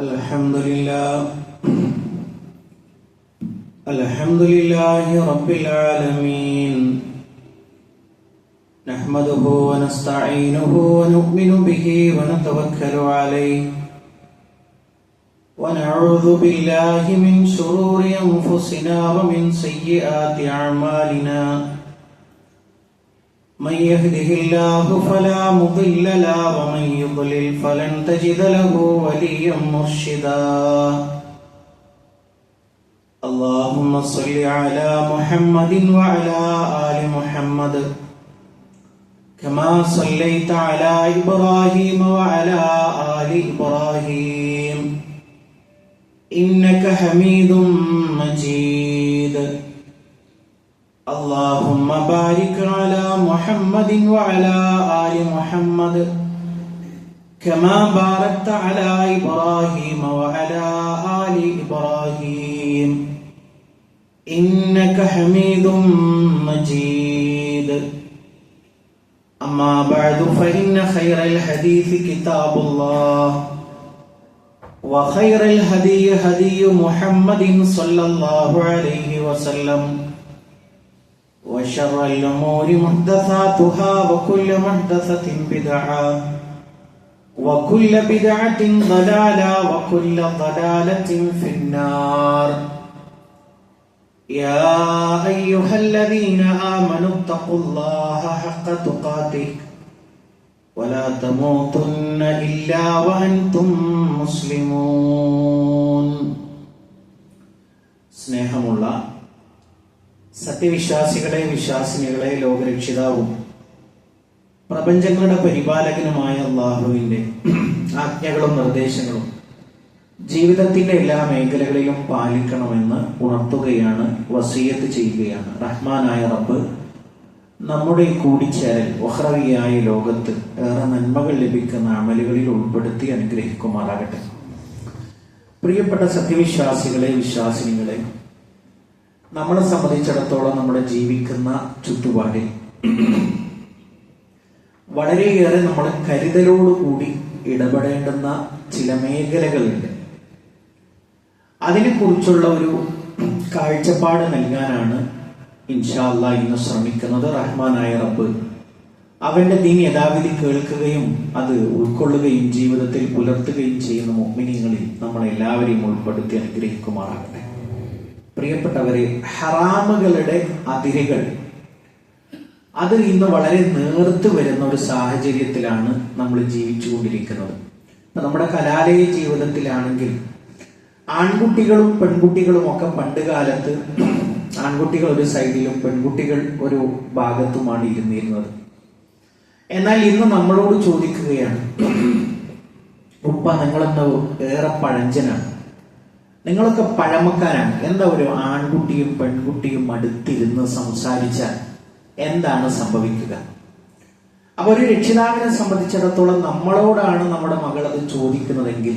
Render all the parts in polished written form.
الحمد لله رب العالمين نحمده ونستعينه ونؤمن به ونتوكل عليه ونعوذ بالله من شرور أنفسنا ومن سيئات أعمالنا من يهده الله فلا مضل له ومن يضلل فلن تجد له وليا مرشدا اللهم صل على محمد وعلى آل محمد كما صليت على إبراهيم وعلى آل إبراهيم إنك حميد مجيد اللهم بارك على محمد وعلى آل محمد كما باركت على إبراهيم وعلى آل إبراهيم إنك حميد مجيد أما بعد فإن خير الحديث كتاب الله وخير الهدي هدي محمد صلى الله عليه وسلم وشر الأمور محدثاتها وكل محدثة بدعة وكل بدعة ضلالة وكل ضلالة في النار يا أيها الذين آمنوا اتقوا الله حق تقاته ولا تموتن إلا وأنتم مسلمون സ്നേഹമുള്ള സത്യവിശ്വാസികളെ വിശ്വാസിനികളെ ലോകരക്ഷിതാവും പ്രപഞ്ചങ്ങളുടെ പരിപാലകനുമായ അല്ലാഹുവിന്റെ ആജ്ഞകളും നിർദ്ദേശങ്ങളും ജീവിതത്തിന്റെ എല്ലാ മേഖലകളിലും പാലിക്കണമെന്ന് ഉണർത്തുകയാണ്, വസിയത്ത് ചെയ്യുകയാണ്. റഹ്മാനായ റബ്ബ് നമ്മുടെ കൂടിച്ചേരൽ ഉഖ്റവിയായ ലോകത്ത് ഏറെ നന്മകൾ ലഭിക്കുന്ന അമലുകളിൽ ഉൾപ്പെടുത്തി അനുഗ്രഹിക്കുമാറാകട്ടെ. പ്രിയപ്പെട്ട സത്യവിശ്വാസികളെ വിശ്വാസിനികളെ, നമ്മളെ സംബന്ധിച്ചിടത്തോളം നമ്മുടെ ജീവിക്കുന്ന ചുറ്റുപാടിൽ വളരെയേറെ നമ്മൾ കരുതലോടുകൂടി ഇടപെടേണ്ടുന്ന ചില മേഖലകളുണ്ട്. അതിനെക്കുറിച്ചുള്ള ഒരു കാഴ്ചപ്പാട് നൽകാനാണ് ഇൻഷാ അല്ലാഹ് ഇന്ന് ശ്രമിക്കുന്നത്. റഹ്മാനായ റബ്ബ് അവന്റെ ദീൻ യഥാവിധി കേൾക്കുകയും അത് ഉൾക്കൊള്ളുകയും ജീവിതത്തിൽ പുലർത്തുകയും ചെയ്യുന്ന മുഅ്മിനീങ്ങളിൽ നമ്മളെല്ലാവരെയും ഉൾപ്പെടുത്തി അനുഗ്രഹിക്കുമാറാകട്ടെ. പ്രിയപ്പെട്ടവരെ, ഹറാമുകളുടെ അതിരുകൾ അത് ഇന്ന് വളരെ നേർത്തു വരുന്ന ഒരു സാഹചര്യത്തിലാണ് നമ്മൾ ജീവിച്ചുകൊണ്ടിരിക്കുന്നത്. നമ്മുടെ കലാലയ ജീവിതത്തിലാണെങ്കിൽ ആൺകുട്ടികളും പെൺകുട്ടികളും ഒക്കെ പണ്ട് കാലത്ത് ആൺകുട്ടികൾ ഒരു സൈഡിലും പെൺകുട്ടികൾ ഒരു ഭാഗത്തുമാണ് ഇരുന്നിരുന്നത്. എന്നാൽ ഇന്ന് നമ്മളോട് ചോദിക്കുകയാണ്, ഉപ്പ നിങ്ങളെന്താ ഏറെ പഴഞ്ചനാണ്, നിങ്ങളൊക്കെ പഴമക്കാരാണ്, എന്താ ഒരു ആൺകുട്ടിയും പെൺകുട്ടിയും അടുത്തിരുന്ന് സംസാരിച്ചാൽ എന്താണ് സംഭവിക്കുക? അപ്പൊ ഒരു രക്ഷിതാവിനെ സംബന്ധിച്ചിടത്തോളം നമ്മളോടാണ് നമ്മുടെ മകൾ അത് ചോദിക്കുന്നതെങ്കിൽ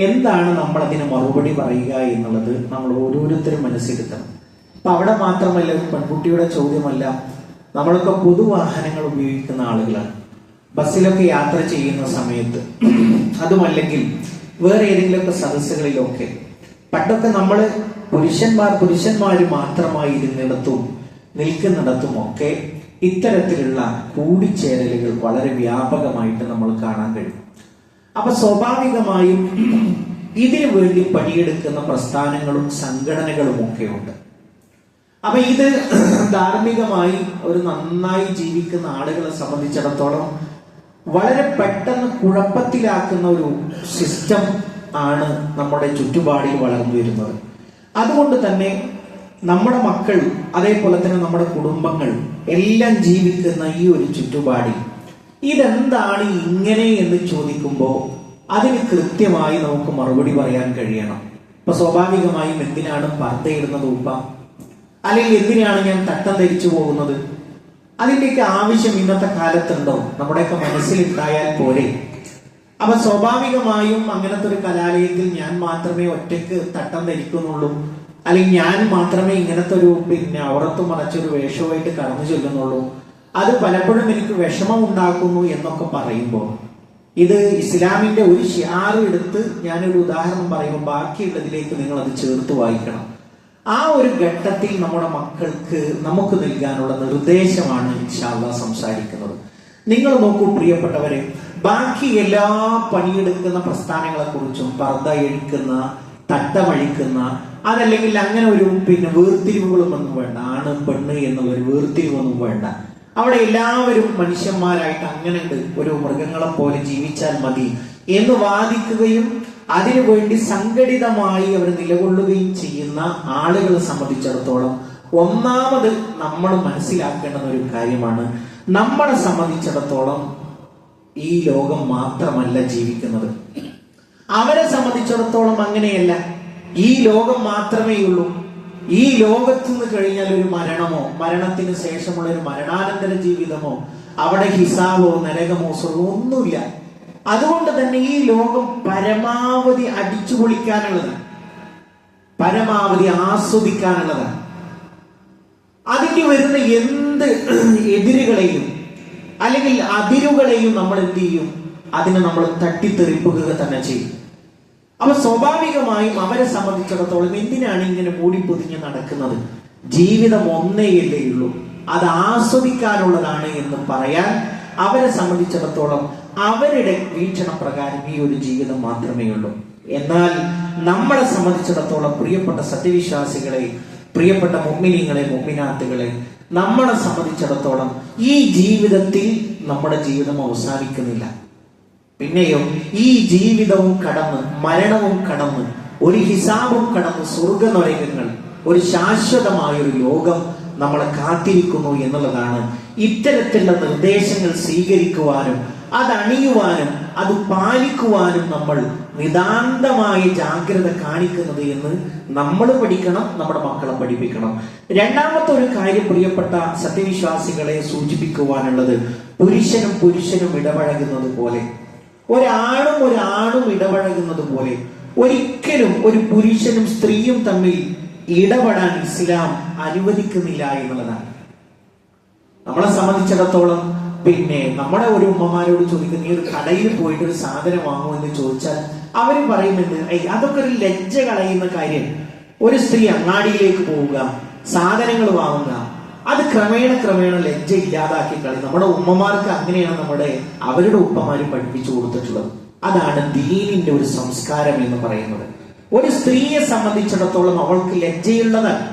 എന്താണ് നമ്മൾ അതിന് മറുപടി പറയുക എന്നുള്ളത് നമ്മൾ ഓരോരുത്തരും മനസ്സിരുത്തണം. അപ്പൊ അവിടെ മാത്രമല്ല, ഒരു പെൺകുട്ടിയുടെ ചോദ്യമല്ല, നമ്മളൊക്കെ പൊതുവാഹനങ്ങൾ ഉപയോഗിക്കുന്ന ആളുകളാണ്. ബസ്സിലൊക്കെ യാത്ര ചെയ്യുന്ന സമയത്ത്, അതുമല്ലെങ്കിൽ വേറെ ഏതെങ്കിലുമൊക്കെ സദസ്സുകളിലൊക്കെ പണ്ടൊക്കെ നമ്മൾ പുരുഷന്മാര് മാത്രമായി ഇരുന്നിടത്തും നിൽക്കുന്നിടത്തും ഒക്കെ ഇത്തരത്തിലുള്ള കൂടിച്ചേരലുകൾ വളരെ വ്യാപകമായിട്ട് നമ്മൾ കാണാൻ കഴിയും. അപ്പൊ സ്വാഭാവികമായും ഇതിനു വേണ്ടി പണിയെടുക്കുന്ന പ്രസ്ഥാനങ്ങളും സംഘടനകളും ഒക്കെ ഉണ്ട്. അപ്പൊ ഇത് ധാർമ്മികമായി ഒരു നന്നായി ജീവിക്കുന്ന ആളുകളെ സംബന്ധിച്ചിടത്തോളം വളരെ പെട്ടെന്ന് കുഴപ്പത്തിലാക്കുന്ന ഒരു സിസ്റ്റം ആണ് നമ്മുടെ ചുറ്റുപാടിൽ വളർന്നു വരുന്നത്. അതുകൊണ്ട് തന്നെ നമ്മുടെ മക്കൾ, അതേപോലെ തന്നെ നമ്മുടെ കുടുംബങ്ങൾ എല്ലാം ജീവിക്കുന്ന ഈ ഒരു ചുറ്റുപാടിൽ ഇതെന്താണ് ഇങ്ങനെ എന്ന് ചോദിക്കുമ്പോൾ അതിന് കൃത്യമായി നമുക്ക് മറുപടി പറയാൻ കഴിയണം. ഇപ്പൊ സ്വാഭാവികമായും എന്തിനാണ് പർദ്ദയിടുന്നത് ഉപ്പ, അല്ലെങ്കിൽ എന്തിനാണ് ഞാൻ തട്ടം ധരിച്ചു പോകുന്നത്, അതിന്റെയൊക്കെ ആവശ്യം ഇന്നത്തെ കാലത്തുണ്ടോ? നമ്മുടെയൊക്കെ മനസ്സിലുണ്ടായാൽ പോരെ. അപ്പൊ സ്വാഭാവികമായും അങ്ങനത്തെ ഒരു കലാലയത്തിൽ ഞാൻ മാത്രമേ ഒറ്റയ്ക്ക് തട്ടം ധരിക്കുന്നുള്ളൂ, അല്ലെങ്കിൽ ഞാൻ മാത്രമേ ഇങ്ങനത്തെ ഒരു ഔറത്ത് മറച്ചൊരു വേഷമായിട്ട് കടന്നു ചെല്ലുന്നുള്ളൂ, അത് പലപ്പോഴും എനിക്ക് വിഷമം ഉണ്ടാക്കുന്നു എന്നൊക്കെ പറയുമ്പോൾ ഇത് ഇസ്ലാമിന്റെ ഒരു ഷിആർ എടുത്ത് ഞാനൊരു ഉദാഹരണം പറയുമ്പോൾ ബാക്കിയുള്ളതിലേക്ക് നിങ്ങൾ അത് ചേർത്ത് വായിക്കണം. ആ ഒരു ഘട്ടത്തിൽ നമ്മുടെ മക്കൾക്ക് നമുക്ക് നൽകാനുള്ള നിർദ്ദേശമാണ് ഇൻഷാ അല്ലാഹ് സംസാരിക്കുന്നത്. നിങ്ങൾ നോക്കൂ പ്രിയപ്പെട്ടവരെ, ബാക്കി എല്ലാ പണിയെടുക്കുന്ന പ്രസ്ഥാനങ്ങളെ കുറിച്ചും പർദ്ദ അഴിക്കുന്ന, തട്ടമഴിക്കുന്ന, അതല്ലെങ്കിൽ അങ്ങനെ ഒരു വേർതിരിവുകളും ഒന്നും വേണ്ട. ആണ് പെണ്ണ് എന്നുള്ള ഒരു വേർതിരിവൊന്നും വേണ്ട. അവിടെ എല്ലാവരും മനുഷ്യന്മാരായിട്ട് അങ്ങനെ ഒരു മൃഗങ്ങളെ പോലെ ജീവിച്ചാൽ മതി എന്ന് വാദിക്കുകയും അതിനുവേണ്ടി സംഘടിതമായി അവർ നിലകൊള്ളുകയും ചെയ്യുന്ന ആളുകളെ സംബന്ധിച്ചിടത്തോളം ഒന്നാമത് നമ്മൾ മനസ്സിലാക്കേണ്ടുന്ന ഒരു കാര്യമാണ്, നമ്മളെ സംബന്ധിച്ചിടത്തോളം ഈ ലോകം മാത്രമല്ല ജീവിക്കുന്നത്. അവരെ സംബന്ധിച്ചിടത്തോളം അങ്ങനെയല്ല. ഈ ലോകം മാത്രമേ ഉള്ളൂ. ഈ ലോകത്ത് നിന്ന് കഴിഞ്ഞാൽ ഒരു മരണമോ മരണത്തിന് ശേഷമുള്ള ഒരു മരണാനന്തര ജീവിതമോ അവിടെ ഹിസാബോ നരകമോ സ്വർഗമോ ഒന്നുമില്ല. അതുകൊണ്ട് തന്നെ ഈ ലോകം പരമാവധി അടിച്ചു പൊളിക്കാനുള്ളതാണ്, പരമാവധി ആസ്വദിക്കാനുള്ളതാണ്. അതിന് വരുന്ന എന്ത് എതിരുകളെയും അല്ലെങ്കിൽ അതിരുകളെയും നമ്മൾ എന്ത് ചെയ്യും? അതിനെ നമ്മൾ തട്ടിത്തെറിപ്പുക തന്നെ ചെയ്യും. അപ്പൊ സ്വാഭാവികമായും അവരെ സംബന്ധിച്ചിടത്തോളം എന്തിനാണ് ഇങ്ങനെ മൂടിപ്പൊതിഞ്ഞ് നടക്കുന്നത്? ജീവിതം ഒന്നേയല്ലേ ഉള്ളൂ, അത് ആസ്വദിക്കാനുള്ളതാണ് എന്ന് പറയാൻ അവരെ സംബന്ധിച്ചിടത്തോളം അവരുടെ വീക്ഷണ പ്രകാരം ഈ ഒരു ജീവിതം മാത്രമേ ഉള്ളൂ. എന്നാൽ നമ്മളെ സംബന്ധിച്ചിടത്തോളം പ്രിയപ്പെട്ട സത്യവിശ്വാസികളെ, പ്രിയപ്പെട്ട മുഅ്മിനീങ്ങളെ, മുഅ്മിനാത്തുകളെ, നമ്മളെ സംബന്ധിച്ചിടത്തോളം ഈ ജീവിതത്തിൽ നമ്മുടെ ജീവിതം അവസാനിക്കുന്നില്ല. പിന്നെയോ ഈ ജീവിതവും കടന്ന് മരണവും കടന്ന് ഒരു ഹിസാബും കടന്ന് സ്വർഗനരകങ്ങൾ, ഒരു ശാശ്വതമായ ഒരു ലോകം നമ്മളെ കാത്തിരിക്കുന്നു എന്നുള്ളതാണ് ഇത്തരത്തിലുള്ള നിർദ്ദേശങ്ങൾ സ്വീകരിക്കുവാനും അതണിയുവാനും അത് പാലിക്കുവാനും നമ്മൾ നിതാന്തമായ ജാഗ്രത കാണിക്കുന്നത് എന്ന് നമ്മൾ പഠിക്കണം, നമ്മുടെ മക്കളെ പഠിപ്പിക്കണം. രണ്ടാമത്തെ ഒരു കാര്യം പ്രിയപ്പെട്ട സത്യവിശ്വാസികളെ സൂചിപ്പിക്കുവാനുള്ളത്, പുരുഷനും ഇടപഴകുന്നത് പോലെ, ഒരാണും ഇടപഴകുന്നത് പോലെ ഒരിക്കലും ഒരു പുരുഷനും സ്ത്രീയും തമ്മിൽ ഇടപെടാൻ ഇസ്ലാം അനുവദിക്കുന്നില്ല എന്നുള്ളതാണ്. നമ്മളെ സംബന്ധിച്ചിടത്തോളം നമ്മുടെ ഒരു ഉമ്മമാരോട് ചോദിക്കുന്ന, നീ ഒരു കടയിൽ പോയിട്ട് ഒരു സാധനം വാങ്ങുമെന്ന് ചോദിച്ചാൽ അവർ പറയുന്നുണ്ട്, അതൊക്കെ ഒരു ലജ്ജ കളയുന്ന കാര്യം. ഒരു സ്ത്രീ അങ്ങാടിയിലേക്ക് പോവുക, സാധനങ്ങൾ വാങ്ങുക, അത് ക്രമേണ ലജ്ജ ഇല്ലാതാക്കി കളി. നമ്മുടെ ഉമ്മമാർക്ക് അങ്ങനെയാണ് അവരുടെ ഉപ്പമാര് പഠിപ്പിച്ചു കൊടുത്തിട്ടുള്ളത്. അതാണ് ദീനിന്റെ ഒരു സംസ്കാരം എന്ന് പറയുന്നത്. ഒരു സ്ത്രീയെ സംബന്ധിച്ചിടത്തോളം അവൾക്ക് ലജ്ജയുള്ളതാണ്.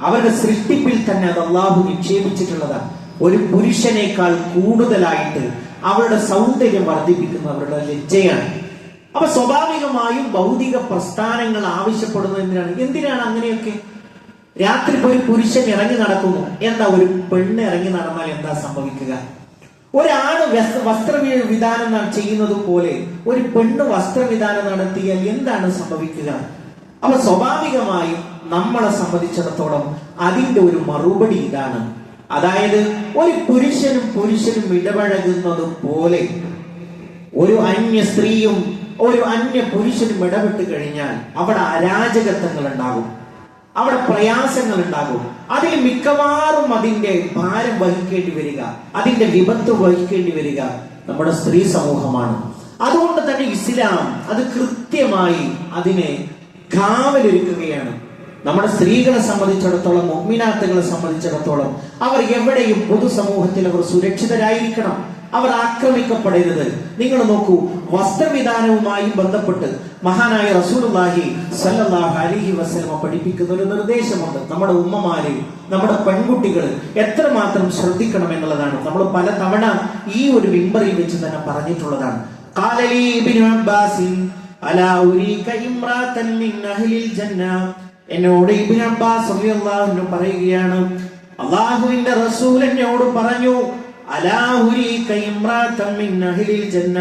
അവരുടെ സൃഷ്ടിപ്പിൽ തന്നെ അത് അല്ലാഹു നിക്ഷേപിച്ചിട്ടുള്ളതാണ്. ഒരു പുരുഷനേക്കാൾ കൂടുതലായിട്ട് അവരുടെ സൗന്ദര്യം വർദ്ധിപ്പിക്കുന്ന അവരുടെ ലജ്ജയാണ്. അപ്പൊ സ്വാഭാവികമായും ഭൗതിക പ്രസ്ഥാനങ്ങൾ ആവശ്യപ്പെടുന്നത് എന്തിനാണ് അങ്ങനെയൊക്കെ? രാത്രി ഒരു പുരുഷൻ ഇറങ്ങി നടക്കുന്നു, എന്താ ഒരു പെണ്ണ് ഇറങ്ങി നടന്നാൽ എന്താ സംഭവിക്കുക? ഒരാണ് വസ്ത്രവിധാനം ചെയ്യുന്നത് പോലെ ഒരു പെണ്ണ് വസ്ത്രവിധാനം നടത്തിയാൽ എന്താണ് സംഭവിക്കുക? അപ്പൊ സ്വാഭാവികമായും നമ്മളെ സംബന്ധിച്ചിടത്തോളം അതിന്റെ ഒരു മറുപടി ഇതാണ്. അതായത് ഒരു പുരുഷനും ഇടപഴകുന്നത് പോലെ ഒരു അന്യ സ്ത്രീയും ഒരു അന്യ പുരുഷനും ഇടപെട്ട് കഴിഞ്ഞാൽ അവിടെ അരാജകത്വങ്ങൾ ഉണ്ടാകും, അവിടെ പ്രയാസങ്ങൾ ഉണ്ടാകും. അതിൽ മിക്കവാറും അതിന്റെ ഭാരം വഹിക്കേണ്ടി വരിക, അതിന്റെ വിപത്ത് വഹിക്കേണ്ടി വരിക നമ്മുടെ സ്ത്രീ സമൂഹമാണ്. അതുകൊണ്ട് തന്നെ ഇസ്ലാം അത് കൃത്യമായി അതിനെ കാവലൊരുക്കുകയാണ്. നമ്മുടെ സ്ത്രീകളെ സംബന്ധിച്ചിടത്തോളം, മുഅ്മിനാത്തുകളെ സംബന്ധിച്ചിടത്തോളം അവർ എവിടെയും പൊതുസമൂഹത്തിൽ അവർ സുരക്ഷിതരായിരിക്കണം, അവർ ആക്രമിക്കപ്പെടരുത്. നിങ്ങൾ നോക്കൂ, വസ്ത്രവിധാനവുമായി ബന്ധപ്പെട്ട് മഹാനായ റസൂലുള്ളാഹി സ്വല്ലല്ലാഹു അലൈഹി വസല്ലം പഠിപ്പിക്കുന്ന ഒരു നിർദ്ദേശമുണ്ട്. നമ്മുടെ ഉമ്മമാര്, നമ്മുടെ പെൺകുട്ടികൾ എത്രമാത്രം ശ്രദ്ധിക്കണം എന്നുള്ളതാണ്. നമ്മൾ പല തവണ ഈ ഒരു മിമ്പറിൽ വെച്ച് തന്നെ പറഞ്ഞിട്ടുള്ളതാണ്. ഖാലലി ഇബ്നു അബ്ബാസ് അലാ ഉരീക ഇംറാതൻ മിൻ അഹ്ലിൽ ജന്ന. എന്നോട് ഇബ്നു അബ്ബാസ് റളിയല്ലാഹു അൻഹു പറയുകയാണ്, അല്ലാഹുവിന്റെ റസൂൽ എന്നോട് പറഞ്ഞു, അലാ ഉരീക ഇംറാതൻ മിൻ അഹ്ലിൽ ജന്ന,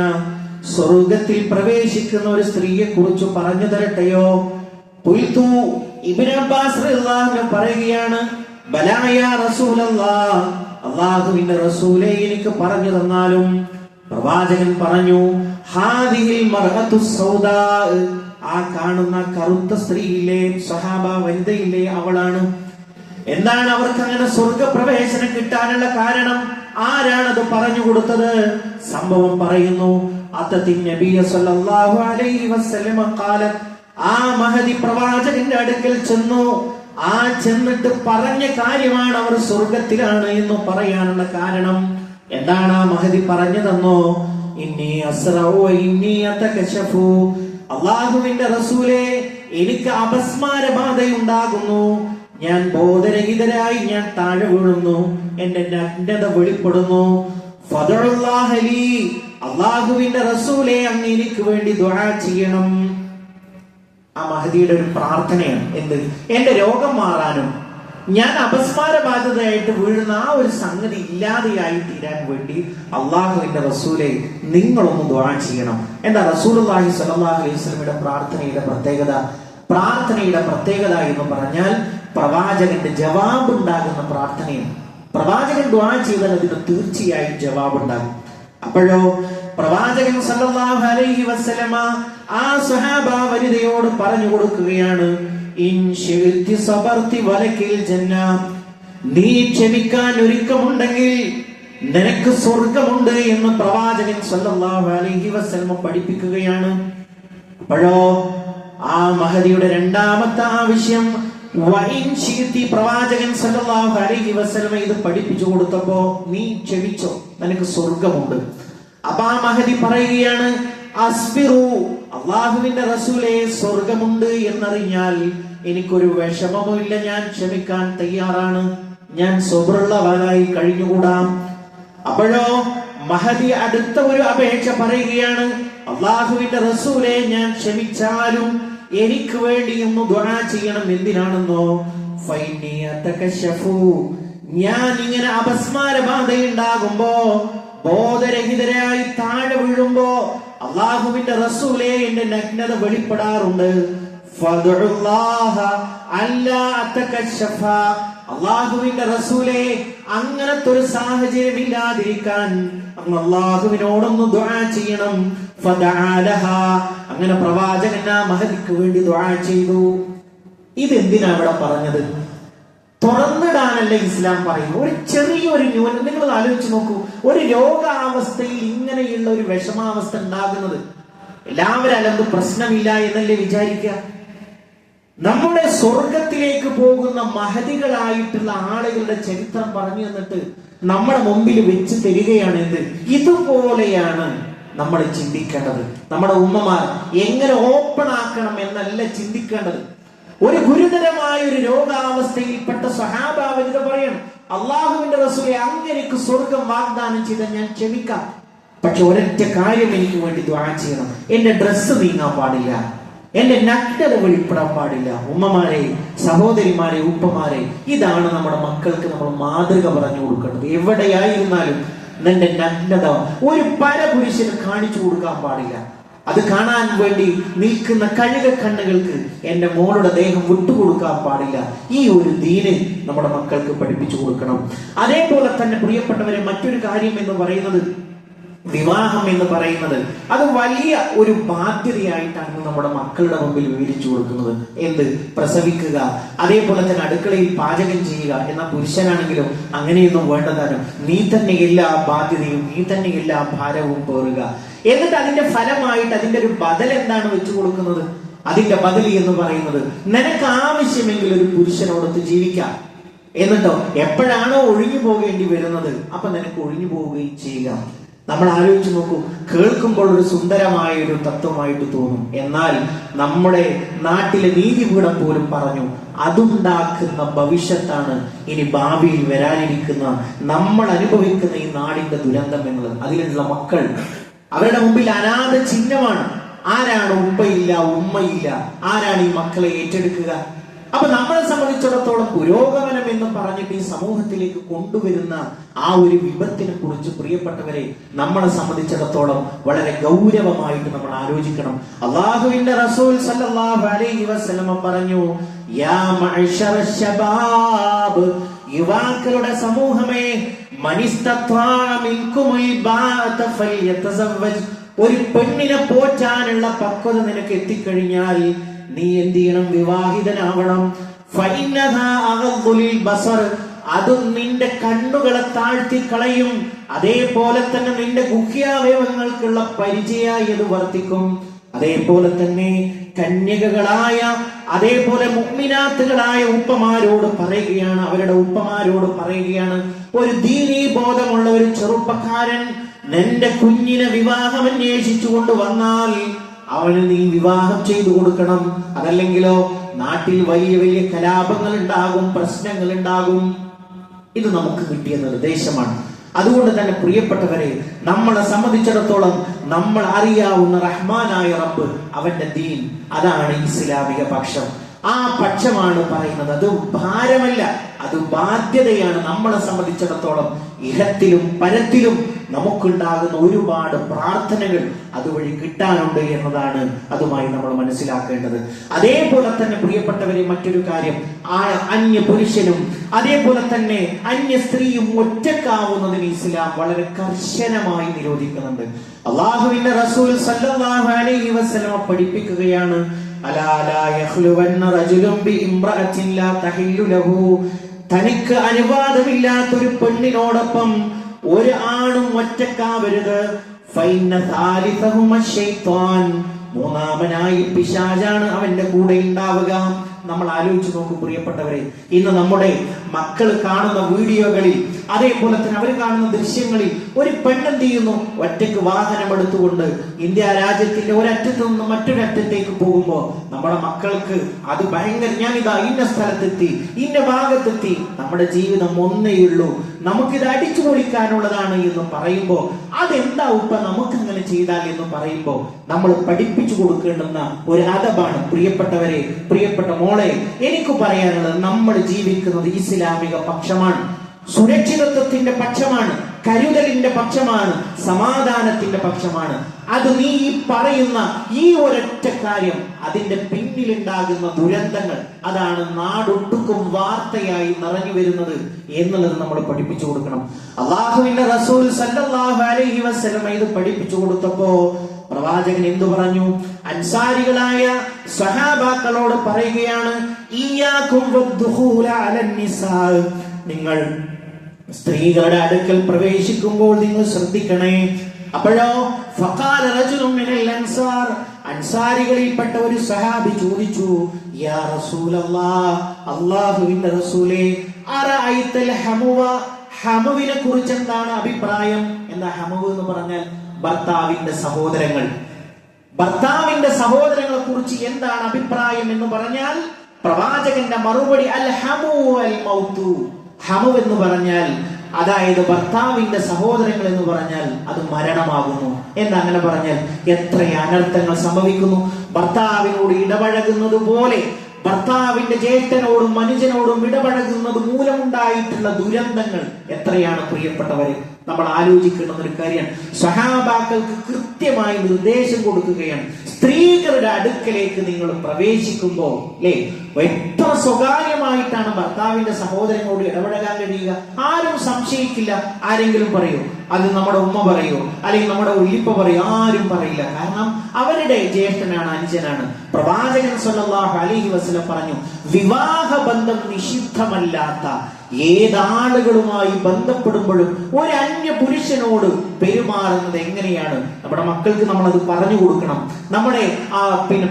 സ്വർഗ്ഗത്തിൽ പ്രവേശിക്കുന്ന ഒരു സ്ത്രീയെ കുറിച്ച് പറഞ്ഞു തരട്ടെയോ? ഖുൽതു, ഇബ്നു അബ്ബാസ് റളിയല്ലാഹു അൻഹു പറയുകയാണ്, ബലാ യാ റസൂലല്ലാഹ്, അല്ലാഹുവിന്റെ റസൂലേ എനിക്ക് പറഞ്ഞു തന്നാലും. പ്രവാചകൻ പറഞ്ഞു, ഹാദിഹിൽ മർഅതു സൗദാ, ആ കാണുന്ന കറുത്ത സ്ത്രീയിലെ സഹാബ വനിതയിലെ അവളാണ്. എന്താണ് അവർക്ക് അങ്ങനെ സ്വർഗപ്രവേശനം കിട്ടാനുള്ള കാരണം? ആരാണത് പറഞ്ഞു കൊടുത്തത്? സംഭവം പറയുന്നു, ആ മഹദി പ്രവാചകന്റെ അടുക്കൽ ചെന്നു. ആ ചെന്നിട്ട് പറഞ്ഞ കാര്യമാണ് അവർ സ്വർഗത്തിലാണ് എന്ന് പറയാനുള്ള കാരണം. എന്താണ് ആ മഹദി പറഞ്ഞതെന്നോ? ഇന്നി അസ്റഉ ഇന്നി അതകശഫു, അല്ലാഹുവിന്റെ റസൂലേ, എനിക്ക് അപസ്മാര ബാധയുണ്ടാകുന്നു, ഞാൻ ബോധരഹിതരായി ഞാൻ താഴെ വീഴുന്നു, എന്റെ നഗ്നത വെളിപ്പെടുന്നു. ഫദഉല്ലാഹ ലീ, അല്ലാഹുവിന്റെ റസൂലേ, അങ്ങ് എനിക്ക് വേണ്ടി ദുആ ചെയ്യണം. ആ മഹദിയുടെ ഒരു പ്രാർത്ഥനയാണ്. എന്ത്? എന്റെ രോഗം മാറാനും ഞാൻ അപസ്മാര ബാധിതയായിട്ട് വീഴുന്ന ആ ഒരു സംഗതി ഇല്ലാതെയായി തീരാൻ വേണ്ടി അള്ളാഹുവിന്റെ റസൂലെ നിങ്ങളൊന്ന് ദുആ ചെയ്യണം. എന്താ റസൂലുള്ളാഹി സ്വല്ലല്ലാഹു അലൈഹി വസല്ലമയുടെ പ്രാർത്ഥനയുടെ പ്രത്യേകത എന്ന് പറഞ്ഞാൽ പ്രവാചകന്റെ ജവാബ് ഉണ്ടാകുന്ന പ്രാർത്ഥനയാണ്. പ്രവാചകൻ ദുആ ചെയ്താൽ അതിന് തീർച്ചയായും ജവാബ് ഉണ്ടാകും. അപ്പോഴോ പ്രവാചകൻ സല്ലല്ലാഹു അലൈഹി വസല്ലമ ആ സ്വഹാബ വനിതയോട് പറഞ്ഞു കൊടുക്കുകയാണ്, നീ ക്ഷമിക്കാൻ ഒരുക്കമുണ്ടെങ്കിൽ നിനക്ക് സ്വർഗമുണ്ട് എന്ന് പ്രവാചകൻ സല്ലല്ലാഹു അലൈഹി വസല്ലമ പഠിപ്പിക്കുകയാണ്. അപ്പോഴോ ആ മഹദിയുടെ രണ്ടാമത്തെ ആവശ്യം പ്രവാചകൻ സല്ലല്ലാഹു അലൈഹി വസല്ലമ ഇത് പഠിപ്പിച്ചു കൊടുത്തപ്പോ, നീ ക്ഷമിച്ചോ, നിനക്ക് സ്വർഗമുണ്ട്. അപ്പൊ ആ മഹദി പറയുകയാണ്, അസ്ബിറു, അള്ളാഹുവിന്റെ റസൂലേ, സ്വർഗമുണ്ട് എന്നറിഞ്ഞാൽ എനിക്കൊരു വിഷമവുമില്ല, ഞാൻ ക്ഷമിക്കാൻ തയ്യാറാണ്, ഞാൻ സ്വബറുള്ളവനായി കഴിഞ്ഞുകൂടാം. അപ്പോഴോ മഹദി അടുത്ത ഒരു അപേക്ഷ പറയുകയാണ്, അള്ളാഹുവിന്റെ റസൂലേ, ഞാൻ ക്ഷമിച്ചാലും എനിക്ക് വേണ്ടി ഒന്ന് ദുആ ചെയ്യണം. എന്തിനാണെന്നോ? ഫൈനി അതകശഫു, ഞാൻ ഇങ്ങനെ അപസ്മാര ബാധയുണ്ടാകുമ്പോ, ബോധരഹിതരായി താഴെ വീഴുമ്പോ അള്ളാഹുവിന്റെ റസൂലേ, എന്റെ നഗ്നത വെളിപ്പെടാറുണ്ട്. ഫദഉല്ലാഹ അല്ലാ അതകശഫ, അള്ളാഹുവിന്റെ റസൂലേ, അങ്ങനത്തെ ഒരു സാഹചര്യം ഇല്ലാതിരിക്കാൻ അങ്ങ് അള്ളാഹുവിനോടൊന്ന് ദുആ ചെയ്യണം. ഫദഅലഹ, അങ്ങനെ പ്രവാചകൻ ആ മഹദിക്ക് വേണ്ടി ദുആ ചെയ്തു. ഇതെന്തിനാ ഇവിടെ പറഞ്ഞത്? തുറന്നിടാനല്ല ഇസ്ലാം പറയുന്നു. ഒരു ചെറിയൊരു ന്യൂനം നിങ്ങൾ ആലോചിച്ച് നോക്കൂ. ഒരു രോഗാവസ്ഥയിൽ ഇങ്ങനെയുള്ള ഒരു വിഷമാവസ്ഥ ഉണ്ടാകുന്നത് എല്ലാവരും അല്ലെന്ന് പ്രശ്നമില്ല എന്നല്ലേ വിചാരിക്കുക? നമ്മുടെ സ്വർഗത്തിലേക്ക് പോകുന്ന മഹദികളായിട്ടുള്ള ആളുകളുടെ ചരിത്രം പറഞ്ഞു തന്നിട്ട് നമ്മുടെ മുമ്പിൽ വെച്ച് തരികയാണ്. എന്ത്? ഇതുപോലെയാണ് നമ്മൾ ചിന്തിക്കേണ്ടത്. നമ്മുടെ ഉമ്മമാർ എങ്ങനെ ഓപ്പൺ ആക്കണം എന്നല്ല ചിന്തിക്കേണ്ടത്. ഒരു ഗുരുതരമായ ഒരു രോഗാവസ്ഥയിൽപ്പെട്ട സ്വഹാബ വനിത പറയണം, അള്ളാഹുവിന്റെ റസൂലേ, അങ്ങനെക്ക് സ്വർഗം വാഗ്ദാനം ചെയ്ത ഞാൻ ക്ഷമിക്കാം, പക്ഷെ ഒരൊറ്റ കാര്യം എനിക്ക് വേണ്ടി ദുആ ചെയ്യണം, എന്റെ ഡ്രസ്സ് നീങ്ങാൻ പാടില്ല, എന്റെ നഗ്നത വെളിപ്പെടാൻ പാടില്ല. ഉമ്മമാരെ, സഹോദരിമാരെ, ഉപ്പമാരെ, ഇതാണ് നമ്മുടെ മക്കൾക്ക് നമ്മൾ മാതൃക പറഞ്ഞു കൊടുക്കേണ്ടത്. എവിടെയായിരുന്നാലും നിന്റെ നഗ്നത ഒരു പരപുരുഷന് കാണിച്ചു കൊടുക്കാൻ പാടില്ല. അത് കാണാൻ വേണ്ടി നിൽക്കുന്ന കഴുക കണ്ണുകൾക്ക് എന്റെ മോളുടെ ദേഹം വിട്ടുകൊടുക്കാൻ പാടില്ല. ഈ ഒരു ദീന് നമ്മുടെ മക്കൾക്ക് പഠിപ്പിച്ചു കൊടുക്കണം. അതേപോലെ തന്നെ പ്രിയപ്പെട്ടവരെ, മറ്റൊരു കാര്യം എന്ന് പറയുന്നത്, വിവാഹം എന്ന് പറയുന്നത് അത് വലിയ ഒരു ബാധ്യതയായിട്ടാണ് നമ്മുടെ മക്കളുടെ മുമ്പിൽ വിവരിച്ചു കൊടുക്കുന്നത്. എന്ത്? പ്രസവിക്കുക, അതേപോലെ തന്നെ അടുക്കളയിൽ പാചകം ചെയ്യുക. എന്ന പുരുഷനാണെങ്കിലും അങ്ങനെയൊന്നും വേണ്ടതാനും, നീ തന്നെ എല്ലാ ബാധ്യതയും, നീ തന്നെ എല്ലാ ഭാരവും പേറുക. എന്നിട്ട് അതിന്റെ ഫലമായിട്ട് അതിന്റെ ഒരു ബദൽ എന്താണ് വെച്ചു കൊടുക്കുന്നത്? അതിന്റെ ബദലി എന്ന് പറയുന്നത്, നിനക്ക് ആവശ്യമെങ്കിൽ ഒരു പുരുഷനോടൊത്ത് ജീവിക്കാം, എന്നിട്ടോ എപ്പോഴാണോ ഒഴിഞ്ഞു പോകേണ്ടി വരുന്നത് അപ്പൊ നിനക്ക് ഒഴിഞ്ഞു പോവുകയും ചെയ്യുക. നമ്മൾ ആലോചിച്ച് നോക്കൂ. കേൾക്കുമ്പോൾ ഒരു സുന്ദരമായ ഒരു തത്വമായിട്ട് തോന്നും. എന്നാൽ നമ്മുടെ നാട്ടിലെ നീതിപീഠം പോലും പറഞ്ഞു, അതുണ്ടാക്കുന്ന ഭവിഷ്യത്താണ് ഇനി ഭാവിയിൽ വരാനിരിക്കുന്ന നമ്മൾ അനുഭവിക്കുന്ന ഈ നാടിന്റെ ദുരന്തം എന്നുള്ളത്. അതിലുള്ള മക്കൾ അവരുടെ മുമ്പിൽ അനാഥ ചിഹ്നമാണ്. ആരാണ് ഉപ്പയില്ല, ഉമ്മയില്ല, ആരാണ് ഈ മക്കളെ ഏറ്റെടുക്കുക? അപ്പൊ നമ്മളെ സംബന്ധിച്ചിടത്തോളം പുരോഗമനം എന്ന് പറഞ്ഞിട്ട് ഈ സമൂഹത്തിലേക്ക് കൊണ്ടുവരുന്ന ആ ഒരു വിപത്തിനെ കുറിച്ച് പ്രിയപ്പെട്ടവരെ, നമ്മളെ സംബന്ധിച്ചിടത്തോളം വളരെ ഗൗരവമായിട്ട് നമ്മൾ ആലോചിക്കണം. അല്ലാഹുവിന്റെ റസൂൽ സല്ലല്ലാഹു അലൈഹി വസല്ലം പറഞ്ഞു, യാ മഅ്ശറ ശബാബ്, യുവാക്കളുടെ സമൂഹമേ, മനിസ്തത്വാഅ മിൻകുമുൽ ബാഅത ഫൽയതസവ്വജ്, ഒരു പെണ്ണിനെ പോറ്റാനുള്ള പക്വത നിനക്ക് എത്തിക്കഴിഞ്ഞാൽ നീ എന്ത് ചെയ്യണം? വിവാഹിതനാവണം. ഫഇന്നഹാ അഗദ്ദുൽ ബസർ, അത് നിന്റെ കണ്ണുകളെ താഴ്ത്തി കളയും. അതേപോലെ തന്നെ നിന്റെ ഗുഹ്യാവയവങ്ങൾക്കുള്ള പരിചയമായി അത് വർദ്ധിക്കും. അതേപോലെ തന്നെ കന്യകകളായ, അതേപോലെ മുഅ്മിനാത്തുകളായ ഉപ്പമാരോട് പറയുകയാണ്, അവരുടെ ഉപ്പമാരോട് പറയുകയാണ്, ഒരു ദീനീ ബോധമുള്ള ഒരു ചെറുപ്പക്കാരൻ നിന്റെ കുഞ്ഞിനെ വിവാഹം അന്വേഷിച്ചു കൊണ്ടുവന്നാൽ അവന് നീ വിവാഹം ചെയ്തു കൊടുക്കണം. അതല്ലെങ്കിലോ നാട്ടിൽ വലിയ വലിയ കലാപങ്ങൾ ഉണ്ടാകും, പ്രശ്നങ്ങൾ ഉണ്ടാകും. ഇത് നമുക്ക് കിട്ടിയ നിർദ്ദേശമാണ്. അതുകൊണ്ട് തന്നെ പ്രിയപ്പെട്ടവരെ, നമ്മളെ സംബന്ധിച്ചിടത്തോളം നമ്മൾ അറിയാവുന്ന റഹ്മാനായ റബ്ബ്, അവന്റെ ദീൻ, അതാണ് ഇസ്ലാമിക പക്ഷം. ആ പക്ഷമാണ് പറയുന്നത്. അത് ഭാരമല്ല, അത് ബാധ്യതയാണ്. നമ്മളെ സംബന്ധിച്ചിടത്തോളം ഇഹത്തിലും പരത്തിലും നമുക്കുണ്ടാകുന്ന ഒരുപാട് പ്രാർത്ഥനകൾ അതുവഴി കിട്ടാനുണ്ട് എന്നതാണ് അതുമായി നമ്മൾ മനസ്സിലാക്കേണ്ടത്. അതേപോലെ തന്നെ പ്രിയപ്പെട്ടവരെ, മറ്റൊരു കാര്യം, അന്യ പുരുഷനും അതേപോലെ തന്നെ അന്യ സ്ത്രീയും ഒറ്റക്കാവുന്നതിന് ഇസ്ലാം വളരെ കർശനമായി നിരോധിക്കുന്നുണ്ട്. അല്ലാഹുവിന്റെ റസൂൽ സല്ലല്ലാഹു അലൈഹി വസല്ലം പഠിപ്പിക്കുകയാണ്, തനിക്ക് അനുവാദമില്ലാത്തൊരു പെണ്ണിനോടൊപ്പം ഒരു ആണും ഒറ്റക്കാവരുത്. മൂന്നാമനായി പിശാചാണ് അവന്റെ കൂടെ ഉണ്ടാവുക. നമ്മൾ ആലോചിച്ച് നോക്കും പ്രിയപ്പെട്ടവരെ, ഇന്ന് നമ്മുടെ മക്കൾ കാണുന്ന വീഡിയോകളിൽ, അതേപോലെ തന്നെ അവർ കാണുന്ന ദൃശ്യങ്ങളിൽ ഒരു പെണ്ണെന്ത് ചെയ്യുന്നു, ഒറ്റയ്ക്ക് വാഹനം എടുത്തുകൊണ്ട് ഇന്ത്യ രാജ്യത്തിന്റെ ഒരറ്റത്ത് നിന്ന് മറ്റൊരറ്റത്തേക്ക് പോകുമ്പോൾ നമ്മുടെ മക്കൾക്ക് അത് ഭയങ്കര, ഞാനിതാ ഇന്ന സ്ഥലത്തെത്തി, ഇന്ന ഭാഗത്തെത്തി, നമ്മുടെ ജീവിതം ഒന്നേയുള്ളൂ, നമുക്കിത് അടിച്ചു പൊളിക്കാനുള്ളതാണ് എന്ന് പറയുമ്പോൾ, അതെന്താ ഉപ്പ നമുക്കങ്ങനെ ചെയ്താൽ എന്ന് പറയുമ്പോൾ നമ്മൾ പഠിപ്പിച്ചു കൊടുക്കേണ്ടുന്ന ഒരു അദബാണ്. പ്രിയപ്പെട്ടവരെ, പ്രിയപ്പെട്ട മോളെ, എനിക്ക് പറയാനുള്ളത്, നമ്മൾ ജീവിക്കുന്നത് ഇസ്ലാമിക പക്ഷമാണ്, സുരക്ഷിതത്വത്തിന്റെ പക്ഷമാണ്, കരുതലിന്റെ പക്ഷമാണ്, സമാധാനത്തിന്റെ പക്ഷമാണ്. അത് നീ ഈ പറയുന്ന ഈ ഒരൊറ്റ കാര്യം, അതിന്റെ പിന്നിലുണ്ടാകുന്ന ദുരന്തങ്ങൾ, അതാണ് നാടൊട്ടുക്കും വാർത്തയായി നിറഞ്ഞു വരുന്നത് എന്നുള്ളത് നമ്മൾ പഠിപ്പിച്ചു കൊടുക്കണം. അല്ലാഹുവിന്റെ റസൂൽ സല്ലല്ലാഹു അലൈഹി വസല്ലം ഇത് പഠിപ്പിച്ചു കൊടുത്തപ്പോ പ്രവാചകൻ എന്തു പറഞ്ഞു? അൻസാരികളായ സഹാബാക്കളോട് പറയുകയാണ്, ഇയ്യാകും വദ്ദുഖൂല അലന്നിസാ, നിങ്ങൾ സ്ത്രീകളുടെ അടുക്കൽ പ്രവേശിക്കുമ്പോൾ നിങ്ങൾ ശ്രദ്ധിക്കണേ. അപ്പോഴോ ഫഖാല റജുലുൻ മിനൽ അൻസാർ, അൻസാരികളിൽപ്പെട്ട ഒരു സഹാബി ചോദിച്ചു, യാ റസൂലല്ലാഹ്, അല്ലാഹുവിന്റെ റസൂലേ, അറഅയ്തൽ ഹമുവ, ഹമുവിനെ കുറിച്ച് എന്താണ് അഭിപ്രായം? എന്താ ഹമുവ് എന്ന് പറഞ്ഞാൽ? ഭർത്താവിന്റെ സഹോദരങ്ങൾ. ഭർത്താവിന്റെ സഹോദരങ്ങളെ കുറിച്ച് എന്താണ് അഭിപ്രായം എന്ന് പറഞ്ഞാൽ പ്രവാചകന്റെ മറുപടി, അൽ ഹമു അൽ മൗതു. ഹമു എന്ന് പറഞ്ഞാൽ, അതായത് ഭർത്താവിന്റെ സഹോദരങ്ങൾ എന്ന് പറഞ്ഞാൽ അത് മരണമാകുന്നു. എന്നങ്ങനെ പറഞ്ഞാൽ എത്ര അനർത്ഥങ്ങൾ സംഭവിക്കുന്നു. ഭർത്താവിനോട് ഇടപഴകുന്നത് പോലെ ഭർത്താവിന്റെ ജ്യേഷ്ഠനോടും മനുജനോടും ഇടപഴകുന്നത് മൂലമുണ്ടായിട്ടുള്ള ദുരന്തങ്ങൾ എത്രയാണ് പ്രിയപ്പെട്ടവരെ. നമ്മൾ ആലോചിക്കേണ്ട ഒരു കാര്യമാണ്. സഹാബാക്കൾക്ക് കൃത്യമായി നിർദ്ദേശം കൊടുക്കുകയാണ്, സ്ത്രീകളുടെ അടുക്കലേക്ക് നിങ്ങൾ പ്രവേശിക്കുമ്പോൾ അല്ലേ, എത്ര സ്വകാര്യമായിട്ടാണ് ഭർത്താവിന്റെ സഹോദരനോട് ഇടപഴകാൻ കഴിയുക. ആരും സംശയിക്കില്ല. ആരെങ്കിലും പറയൂ, അത് നമ്മുടെ ഉമ്മ പറയൂ, അല്ലെങ്കിൽ നമ്മുടെ ഉല്ലിപ്പ പറയൂ, ആരും പറയില്ല. കാരണം അവരുടെ ജ്യേഷ്ഠനാണ്, അനുജനാണ്. പ്രവാചകൻ സല്ലല്ലാഹു അലൈഹി വസല്ലം പറഞ്ഞു, വിവാഹ ബന്ധം നിഷിദ്ധമല്ലാത്ത ഏതാളുകളുമായി ബന്ധപ്പെടുമ്പോഴും ഒരു അന്യ പുരുഷനോട് പെരുമാറുന്നത് എങ്ങനെയാണ്? നമ്മുടെ മക്കൾക്ക് നമ്മളത് പറഞ്ഞു കൊടുക്കണം. നമ്മുടെ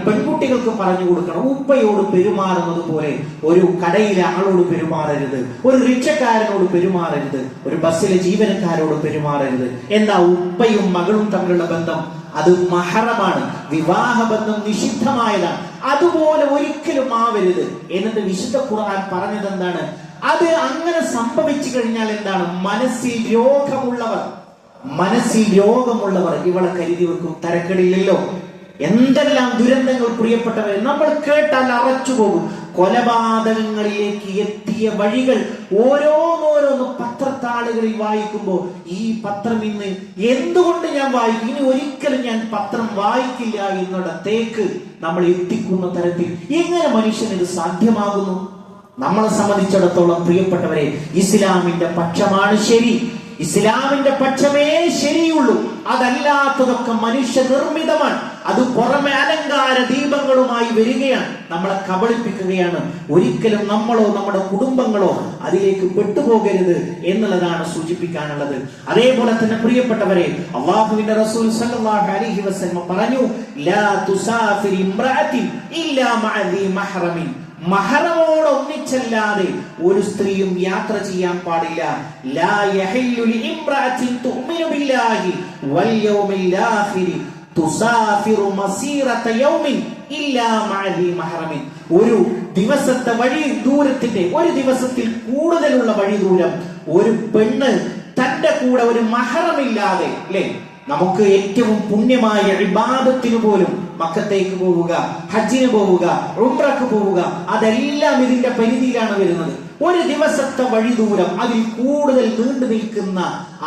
പെൺകുട്ടികൾക്ക് പറഞ്ഞു കൊടുക്കണം. ഉപ്പയോട് പെരുമാറുന്നത് പോലെ ഒരു കടയിലെ ആളോട് പെരുമാറരുത്, ഒരു റിക്ഷക്കാരനോട് പെരുമാറരുത്, ഒരു ബസ്സിലെ ജീവനക്കാരോട് പെരുമാറരുത്. എന്താ? ഉപ്പയും മകളും തമ്മിലുള്ള ബന്ധം അത് മഹറമാണ്, വിവാഹബന്ധം നിഷിദ്ധമായതാണ്. അതുപോലെ ഒരിക്കലും ആവരുത്. എന്നിട്ട് വിശുദ്ധ ഖുർആൻ പറഞ്ഞത് എന്താണ്? അത് അങ്ങനെ സംഭവിച്ചു കഴിഞ്ഞാൽ എന്താണ്? മനസ്സിൽ രോഗമുള്ളവർ ഇവളെ കരുതി വെക്കും, തരക്കടില്ലല്ലോ. എന്തെല്ലാം ദുരന്തങ്ങൾ പ്രിയപ്പെട്ടവരെ നമ്മൾ കേട്ടാൽ അറച്ചു പോകും. കൊലപാതകങ്ങളിലേക്ക് എത്തിയ വഴികൾ ഓരോന്നോരോന്ന് പത്രത്താളുകളിൽ വായിക്കുമ്പോൾ ഈ പത്രം ഇന്ന് എന്തുകൊണ്ട് ഞാൻ വായിക്കും, ഇനി ഒരിക്കലും ഞാൻ പത്രം വായിക്കില്ല എന്നിടത്തേക്ക് നമ്മൾ എത്തിക്കുന്ന തരത്തിൽ എങ്ങനെ മനുഷ്യന് ഇത് സാധ്യമാകുന്നു? നമ്മളെ സംബന്ധിച്ചിടത്തോളം പ്രിയപ്പെട്ടവരെ, ഇസ്ലാമിന്റെ പക്ഷമാണ് ശരി, ഇസ്ലാമിന്റെ പക്ഷമേ ശരിയുള്ളൂ. അതല്ലാത്തതൊക്കെ മനുഷ്യ നിർമ്മിതമാണ്. അത് പുറമെ അലങ്കാര ദീപങ്ങളുമായി വരികയാണ്, നമ്മളെ കബളിപ്പിക്കുകയാണ്. ഒരിക്കലും നമ്മളോ നമ്മുടെ കുടുംബങ്ങളോ അതിലേക്ക് പെട്ടുപോകരുത് എന്നുള്ളതാണ് സൂചിപ്പിക്കാനുള്ളത്. അതേപോലെ തന്നെ പ്രിയപ്പെട്ടവരെ, അല്ലാഹുവിന്റെ റസൂൽ സല്ലല്ലാഹു അലൈഹി വസല്ലം പറഞ്ഞു, ലാ തുസാഫിർ ഇംറഅത്തിൻ ഇല്ലാ മഅ ദി മഹ്റമിൻ. മഹറമോട് ഒന്നിച്ചല്ലാതെ ഒരു സ്ത്രീയും യാത്ര ചെയ്യാൻ പാടില്ല. ലാ യഹില്ലു ലിഇംറഅത്തിൻ തുഅ്മിനു ബില്ലാഹി വൽ യൗമിൽ ആഖിർ തുസാഫിറു മസീറത യൗമിൻ ഇല്ലാ മഅ ദി മഹ്റമിൻ. ഒരു ദിവസത്തെ വഴി ദൂരത്തിന്റെ, ഒരു ദിവസത്തിൽ കൂടുതലുള്ള വഴി ദൂരം ഒരു പെണ്ണ് തന്റെ കൂടെ ഒരു മഹറമില്ലാതെ, അല്ലെ, നമുക്ക് ഏറ്റവും പുണ്യമായ ഇബാദത്തിന് പോലും മക്കത്തേക്ക് പോവുക, ഹജ്ജിന് പോവുക, ഉംറക്ക് പോവുക, അതെല്ലാം ഇതിന്റെ പരിധിയിലാണ് വരുന്നത്. ഒരു ദിവസത്തെ വഴി ദൂരം, അതിൽ കൂടുതൽ നീണ്ടു നിൽക്കുന്ന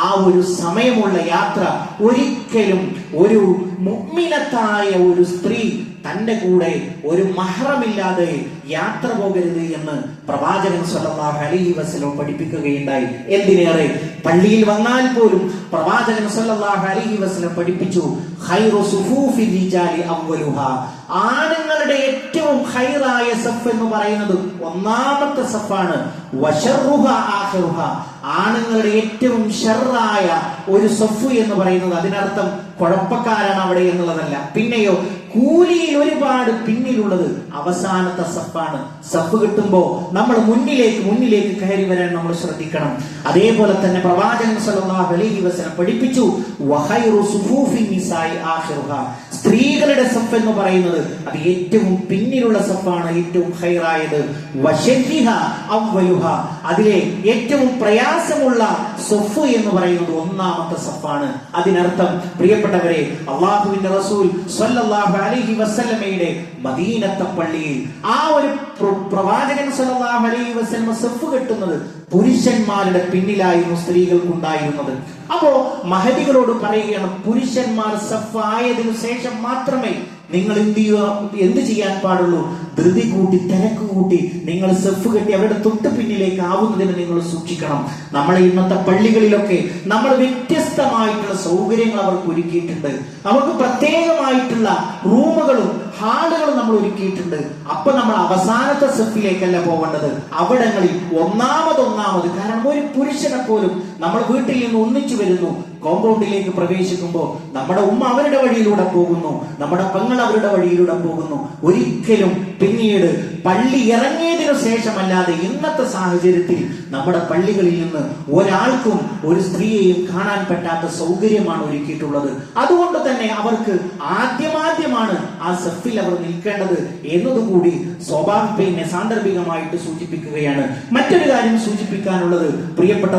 ആ ഒരു സമയമുള്ള യാത്ര ഒരിക്കലും ഒരു മുഅ്മിനത്തായ ഒരു സ്ത്രീ തന്റെ കൂടെ ഒരു മഹ്റമില്ലാതെ യാത്ര പോകരുത് എന്ന് പ്രവാചകൻ സല്ലല്ലാഹു അലൈഹി വസല്ലം പഠിപ്പിക്കുകയുണ്ടായി. എന്തിനേറെ, പള്ളിയിൽ വന്നാൽ പോലും പ്രവാചകൻ സല്ലല്ലാഹു അലൈഹി വസല്ലം പഠിപ്പിച്ചു, ഖൈറു സുഫൂഫി റിജാലി അവ്വലുഹാ. ആണുങ്ങളുടെ ഏറ്റവും ഖൈറായ സഫ് എന്ന് പറയുന്നത് ഒന്നാമത്തെ സഫാണ്. വശർറുഹാ ആഖിറുഹാ. ആണുങ്ങളുടെ ഏറ്റവും ഷർറായ ഒരു സഫ് എന്ന് പറയുന്നത് അതിനർത്ഥം കുഴപ്പക്കാരാണ് അവിടെ എന്നുള്ളതല്ല. പിന്നെയോ, കൂലിയിൽ ഒരുപാട് പിന്നിലുള്ളത് അവസാനത്തെ സഫാണ്. സഫ് കിട്ടുമ്പോ നമ്മൾ മുന്നിലേക്ക് കയറി വരാൻ നമ്മൾ ശ്രദ്ധിക്കണം. അതേപോലെ തന്നെ പ്രവാചകൻ സല്ലല്ലാഹു അലൈഹി വസല്ലം പഠിപ്പിച്ചു, വഖൈറു സുഫൂഫി നിസായി ആഖിറുഹാ. സ്ത്രീകളുടെ സഫ് എന്ന് പറയുന്നത് അത് ഏറ്റവും പിന്നിലുള്ള സഫാണ്, ഏറ്റവും ഖൈറായത്. വശർരിഹാ അവ്വലുഹാ. അതിലെ ഏറ്റവും പ്രയാസമുള്ള സഫ് എന്ന് പറയുന്നത് ഒന്നാമത്തെ സഫാണ്. അതിനർത്ഥം പ്രിയപ്പെട്ടവരെ, അല്ലാഹുവിന്റെ റസൂൽ സ്വല്ലല്ലാഹു അലൈഹി വസല്ലമയുടെ മദീനത്തെ പള്ളിയിൽ ആ ഒരു പ്രവാചകൻ സ്വല്ലല്ലാഹു അലൈഹി വസല്ലമ സഫ് കെട്ടുന്നത് പുരുഷന്മാരുടെ പിന്നിലായിരുന്നു സ്ത്രീകൾക്കുണ്ടായിരുന്നത്. അപ്പോ മഹദികളോട് പറയുകയാണ്, പുരുഷന്മാർ സഫ് ആയതിനു ശേഷം മാത്രമേ നിങ്ങൾ എന്ത് ചെയ്യാൻ പാടുള്ളൂ? ധൃതി കൂട്ടി, തിരക്ക് കൂട്ടി നിങ്ങൾ സഫ് കെട്ടി അവരുടെ തൊട്ട് പിന്നിലേക്ക് ആവുന്നതിന് നിങ്ങൾ സൂക്ഷിക്കണം. നമ്മളെ ഇന്നത്തെ പള്ളികളിലൊക്കെ നമ്മൾ വ്യത്യസ്തമായിട്ടുള്ള സൗകര്യങ്ങൾ അവർക്ക് ഒരുക്കിയിട്ടുണ്ട്. അവർക്ക് പ്രത്യേകമായിട്ടുള്ള റൂമുകളും ഹാളുകളും നമ്മൾ ഒരുക്കിയിട്ടുണ്ട്. അപ്പൊ നമ്മൾ അവസാനത്തെ സഫിലേക്കല്ല പോകേണ്ടത്, അവിടങ്ങളിൽ ഒന്നാമത്. കാരണം ഒരു പുരുഷനെ പോലും നമ്മൾ വീട്ടിൽ നിന്ന് ഒന്നിച്ചു വരുന്നു, കോമ്പൗണ്ടിലേക്ക് പ്രവേശിക്കുമ്പോൾ നമ്മുടെ ഉമ്മ അവരുടെ വഴിയിലൂടെ പോകുന്നു, നമ്മുടെ പെങ്ങൾ അവരുടെ വഴിയിലൂടെ പോകുന്നു. ഒരിക്കലും പിന്നീട് പള്ളി ഇറങ്ങിയതിനു ശേഷമല്ലാതെ ഇന്നത്തെ സാഹചര്യത്തിൽ നമ്മുടെ പള്ളികളിൽ നിന്ന് ഒരാൾക്കും ഒരു സ്ത്രീയെയും കാണാൻ പറ്റാത്ത സൗകര്യമാണ് ഒരുക്കിയിട്ടുള്ളത്. അതുകൊണ്ട് തന്നെ അവർക്ക് ആദ്യമാദ്യമാണ് ആ സഫിൽ അവർ നിൽക്കേണ്ടത് എന്നതുകൂടി സാന്ദർഭികമായിട്ട് സൂചിപ്പിക്കുകയാണ്. മറ്റൊരു കാര്യം സൂചിപ്പിക്കാനുള്ളത്, പ്രിയപ്പെട്ട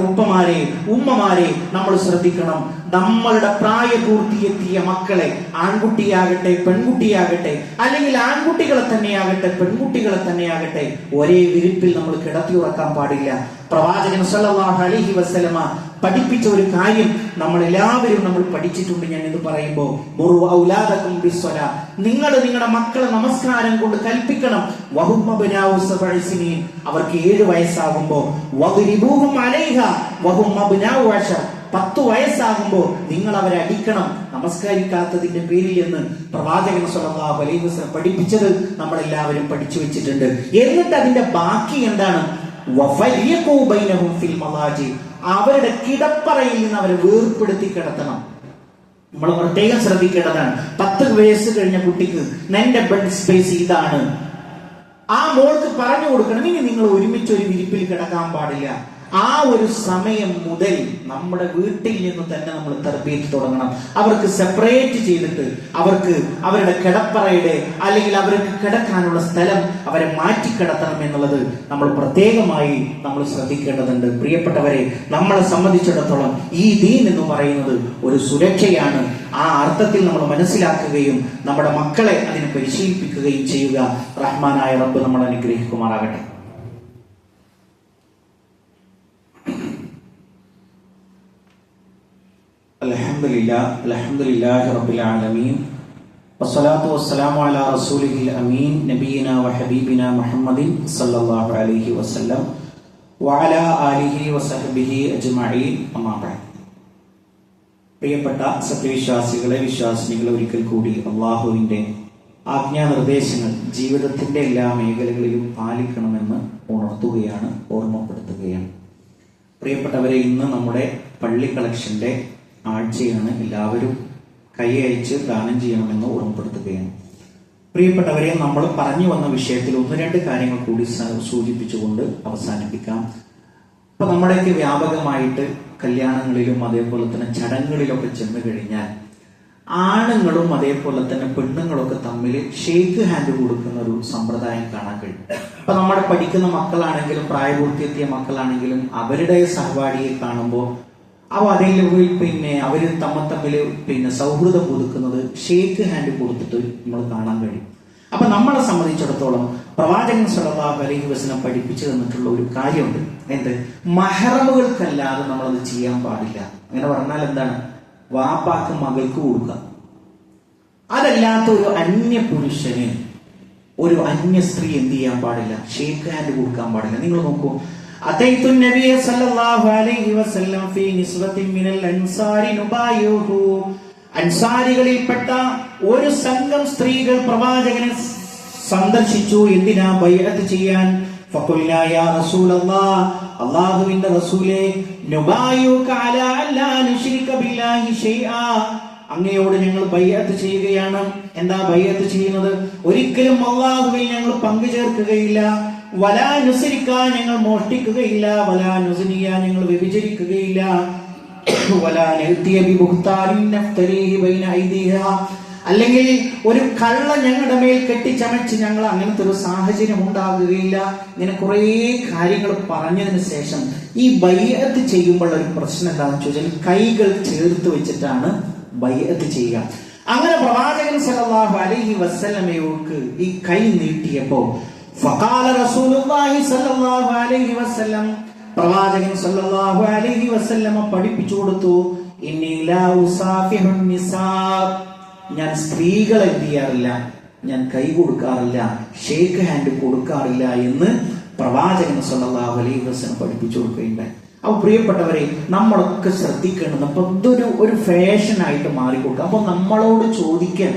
ഉമ്മമാരെ നമ്മൾ ശ്രദ്ധിക്കണം. നമ്മളുടെ പ്രായപൂർത്തിയെത്തിയ മക്കളെ, ആൺകുട്ടിയാകട്ടെ പെൺകുട്ടിയാകട്ടെ, അല്ലെങ്കിൽ ആൺകുട്ടികളെ തന്നെയാകട്ടെ പെൺകുട്ടികളെ തന്നെയാകട്ടെ, ഒരേ വിരിപ്പിൽ നമ്മൾ കിടത്തി ഉറക്കാൻ പാടില്ല. പ്രവാചകൻ സല്ലല്ലാഹു അലൈഹി വസല്ലമ പഠിപ്പിച്ച ഒരു കാര്യം നമ്മൾ എല്ലാവരും പഠിച്ചിട്ടുണ്ട്. ഞാൻ ഇത് പറയുമ്പോൾ, മുറു ഔലാദകും ബിസ്സലാ, നിങ്ങൾ നിങ്ങളുടെ മക്കളെ നമസ്കാരം കൊണ്ട് കൽപ്പിക്കണം. വഹും അബ്നാഉ സബഇ സിനീൻ, അവർക്ക് 7 വയസ്സാകുമ്പോൾ, വദ്രിബൂഹും അലൈഹാ വഹും അബ്നാഉ 10, 10 വയസ്സാകുമ്പോൾ നിങ്ങൾ അവരെ അടിക്കണം നമസ്കരിക്കാത്തതിന്റെ പേരിൽ എന്ന് പ്രവാചകൻ സല്ലല്ലാഹു അലൈഹി വസല്ലം പഠിപ്പിച്ചത് നമ്മൾ എല്ലാവരും പഠിച്ചു വെച്ചിട്ടുണ്ട്. എന്നിട്ട് അതിന്റെ ബാക്കി എന്താണ്? വഫരിഖൂ ബൈനഹും ഫിൽ മളാജി, അവരുടെ കിടപ്പറയിൽ നിന്ന് അവരെ വേർപ്പെടുത്തി കിടത്തണം. നമ്മൾ പ്രത്യേകം ശ്രദ്ധിക്കേണ്ടതാണ്. 10 വയസ്സ് കഴിഞ്ഞ കുട്ടിക്ക് നിന്റെ ബെഡ് സ്പേസ് ഇതാണ്, ആ മോൾക്ക് പറഞ്ഞു കൊടുക്കണം, ഇനി നിങ്ങൾ ഒരുമിച്ച് ഒരു വിരിപ്പിൽ കിടക്കാൻ പാടില്ല. ആ ഒരു സമയം മുതൽ നമ്മുടെ വീട്ടിൽ നിന്ന് തന്നെ നമ്മൾ തർബീയത്ത് തുടങ്ങണം. അവർക്ക് സെപ്പറേറ്റ് ചെയ്തിട്ട് അവർക്ക് അവരുടെ കിടപ്പറയുടെ അല്ലെങ്കിൽ അവർക്ക് കിടക്കാനുള്ള സ്ഥലം അവരെ മാറ്റി കിടത്തണം എന്നുള്ളത് നമ്മൾ പ്രത്യേകമായി നമ്മൾ ശ്രദ്ധിക്കേണ്ടതുണ്ട്. പ്രിയപ്പെട്ടവരെ, നമ്മളെ സംബന്ധിച്ചിടത്തോളം ഈ ദീൻ എന്ന് പറയുന്നത് ഒരു സുരക്ഷയാണ്. ആ അർത്ഥത്തിൽ നമ്മൾ മനസ്സിലാക്കുകയും നമ്മുടെ മക്കളെ അതിന് പരിശീലിപ്പിക്കുകയും ചെയ്യുക. റഹ്മാനായ റബ്ബ് നമ്മൾ അനുഗ്രഹിക്കുമാറാകട്ടെ. അൽഹംദുലില്ലാഹി റബ്ബിൽ ആലമീൻ വസ്സലാത്തു വസ്സലാമു അലാ റസൂലിഹിൽ അമീൻ നബിയിനാ വഹബീബിനാ മുഹമ്മദിൻ സല്ലല്ലാഹു അലൈഹി വസല്ലം വഅലാ ആലിഹി വസഹ്ബിഹി അജ്മഈൻ. അമ്മാ ബഅദ്. പ്രിയപ്പെട്ട സത്യവിശ്വാസികളെ, വിശ്വാസിനികളെ, ഒരിക്കൽ കൂടി അള്ളാഹുവിന്റെ ആജ്ഞാനിർദ്ദേശങ്ങൾ ജീവിതത്തിന്റെ എല്ലാ മേഖലകളിലും പാലിക്കണമെന്ന് ഉണർത്തുകയാണ്, ഓർമ്മപ്പെടുത്തുകയാണ്. പ്രിയപ്പെട്ടവരെ, ഇന്ന് നമ്മുടെ പള്ളി കളക്ഷന്റെ ആഴ്ചയാണ്. എല്ലാവരും കൈ അയച്ച് ദാനം ചെയ്യണമെന്ന് ഓർമ്മപ്പെടുത്തുകയാണ്. പ്രിയപ്പെട്ടവരെ, നമ്മൾ പറഞ്ഞു വന്ന വിഷയത്തിൽ ഒന്ന് രണ്ട് കാര്യങ്ങൾ കൂടി സൂചിപ്പിച്ചുകൊണ്ട് അവസാനിപ്പിക്കാം. ഇപ്പൊ നമ്മുടെയൊക്കെ വ്യാപകമായിട്ട് കല്യാണങ്ങളിലും അതേപോലെ തന്നെ ചടങ്ങുകളിലൊക്കെ ചെന്ന് കഴിഞ്ഞാൽ ആണുങ്ങളും അതേപോലെ തന്നെ പെണ്ണുങ്ങളൊക്കെ തമ്മിൽ ഷേക്ക് ഹാൻഡ് കൊടുക്കുന്ന ഒരു സമ്പ്രദായം കാണാൻ കഴിയും. അപ്പൊ നമ്മുടെ പഠിക്കുന്ന മക്കളാണെങ്കിലും പ്രായപൂർത്തിയെത്തിയ മക്കളാണെങ്കിലും അവരുടെ സഹപാഠിയെ കാണുമ്പോൾ അതിൽ അവര് തമ്മിൽ സൗഹൃദം പുതുക്കുന്നത് ഷേക്ക് ഹാൻഡ് കൊടുത്തിട്ട് നമ്മൾ കാണാൻ കഴിയും. അപ്പൊ നമ്മളെ സംബന്ധിച്ചിടത്തോളം പ്രവാചകൻ സല്ലല്ലാഹു അലൈഹി വസല്ലം പഠിപ്പിച്ചു തന്നിട്ടുള്ള ഒരു കാര്യമുണ്ട്. എന്ത്? മഹറമുകൾക്കല്ലാതെ നമ്മളത് ചെയ്യാൻ പാടില്ല. അങ്ങനെ പറഞ്ഞാൽ എന്താണ്? വാപ്പാക്ക് മകൾക്ക് കൊടുക്കുക. അതല്ലാത്ത ഒരു അന്യ പുരുഷന്, ഒരു അന്യ സ്ത്രീ എന്ത് ചെയ്യാൻ പാടില്ല? ഷേക്ക് ഹാൻഡ് കൊടുക്കാൻ പാടില്ല. നിങ്ങൾ നോക്കൂ, അതൈതു നബിയ സല്ലല്ലാഹു അലൈഹി വസല്ലം ഫീ നിസ്വത്തിൻ മിനൽ അൻസാരി നുബായുഹു. അൻസാരികളിൽപ്പെട്ട ഒരു സംഘം സ്ത്രീകൾ പ്രവാചകനെ സന്ദർശിച്ചു. എന്തിനാ? ബൈഅത്ത് ചെയ്യാൻ. ഫഖുൽനാ യാ റസൂലല്ലാഹ്, അല്ലാഹുവിന്റെ റസൂലേ, നുബായുക അലാ അല്ലാ നുശ്രിക ബില്ലാഹി ഷൈആ, അങ്ങയോട് ഞങ്ങൾ ബൈഅത്ത് ചെയ്യുകയാണ്. എന്താ ബൈഅത്ത് ചെയ്യുന്നത്? ഒരിക്കലും അല്ലാഹുവിൽ ഞങ്ങൾ പങ്കു ചേർക്കുകയില്ല. വലാ നുസ്രിക, ഞങ്ങൾ മോഷ്ടിക്കുകയില്ല. വലാ നുസ്നിയ, ഞങ്ങൾ വ്യഭിചരിക്കുകയില്ല. വലാ നഅ്തിയ ബിബുഹ്താനിൻ നഫ്തരീഹി ബൈന ഐദിഹാ, അല്ലെങ്കിൽ ഒരു കള്ള ഞങ്ങളുടെ മേൽ കെട്ടിച്ചമച്ച് ഞങ്ങൾ അങ്ങനത്തെ ഒരു സാഹചര്യം ഉണ്ടാകുകയില്ല. ഇങ്ങനെ കുറെ കാര്യങ്ങൾ പറഞ്ഞതിന് ശേഷം ഈ ബൈഅത്ത് ചെയ്യുമ്പോൾ ഒരു പ്രശ്നം എന്താണെന്ന് ചോദിച്ചാൽ കൈകൾ ചേർത്ത് വെച്ചിട്ടാണ് ബൈഅത്ത് ചെയ്യുക. അങ്ങനെ പ്രവാചകൻ സല്ലല്ലാഹു അലൈഹി വസല്ലമയോട് ഈ കൈ നീട്ടിയപ്പോ ഫഖാല റസൂലുള്ളാഹി സല്ലല്ലാഹു അലൈഹി വസല്ലം, പ്രവാചകൻ സല്ലല്ലാഹു അലൈഹി വസല്ലമ പഠിപ്പിച്ചു കൊടുത്തു, ഇന്നി ലാ ഉസാഫിഹുൻ നിസാ, ഞാൻ സ്ത്രീകളെ എന്ത് ചെയ്യാറില്ല, ഞാൻ കൈ കൊടുക്കാറില്ല, ഷേക്ക് ഹാൻഡ് കൊടുക്കാറില്ല എന്ന് പ്രവാചകൻ സല്ലല്ലാഹു അലൈഹി വസല്ലം പഠിപ്പിച്ചു കൊടുക്കുകയുണ്ടായി. അപ്പൊ പ്രിയപ്പെട്ടവരെ, നമ്മളൊക്കെ ശ്രദ്ധിക്കേണ്ടത് അപ്പൊ ഇതൊരു ഒരു ഫാഷനായിട്ട് മാറിക്കൊടുക്കുക. അപ്പൊ നമ്മളോട് ചോദിക്കാൻ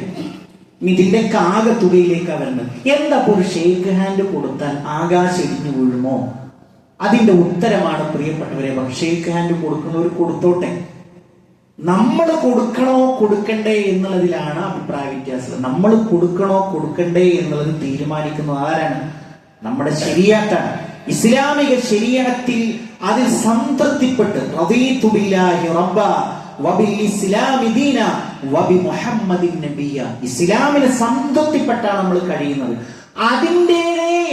ഇതിന്റെ ആകത്തുകയിലേക്കാണ് വരുന്നത്. എന്താ ഒരു ഷേക്ക് ഹാൻഡ് കൊടുത്താൽ ആകാശം ഇടിഞ്ഞു വീഴുമോ? അതിന്റെ ഉത്തരമാണ് പ്രിയപ്പെട്ടവരെ, ഷേക്ക് ഹാൻഡ് കൊടുക്കുന്നവർ കൊടുത്തോട്ടെ. നമ്മൾ കൊടുക്കണോ കൊടുക്കണ്ടേ എന്നുള്ളതിലാണ് അഭിപ്രായ വ്യത്യാസം. നമ്മൾ കൊടുക്കണോ കൊടുക്കണ്ടേ എന്നുള്ളത് തീരുമാനിക്കുന്നത് ആരാണ്? നമ്മുടെ ശരീഅത്താണ്. ഇസ്ലാമിക ശരീഅത്തിൽ അതിൽ സംതൃപ്തിപ്പെട്ട് റദീതു ബില്ലാഹി റബ്ബ വബിൽ ഇസ്ലാമി ദീന വബി മുഹമ്മദിൻ നബിയ, ഇസ്ലാമിനെ സംതൃപ്തിപ്പെട്ടാണ് നമ്മൾ കഴിയുന്നത്. അതിൻ്റെ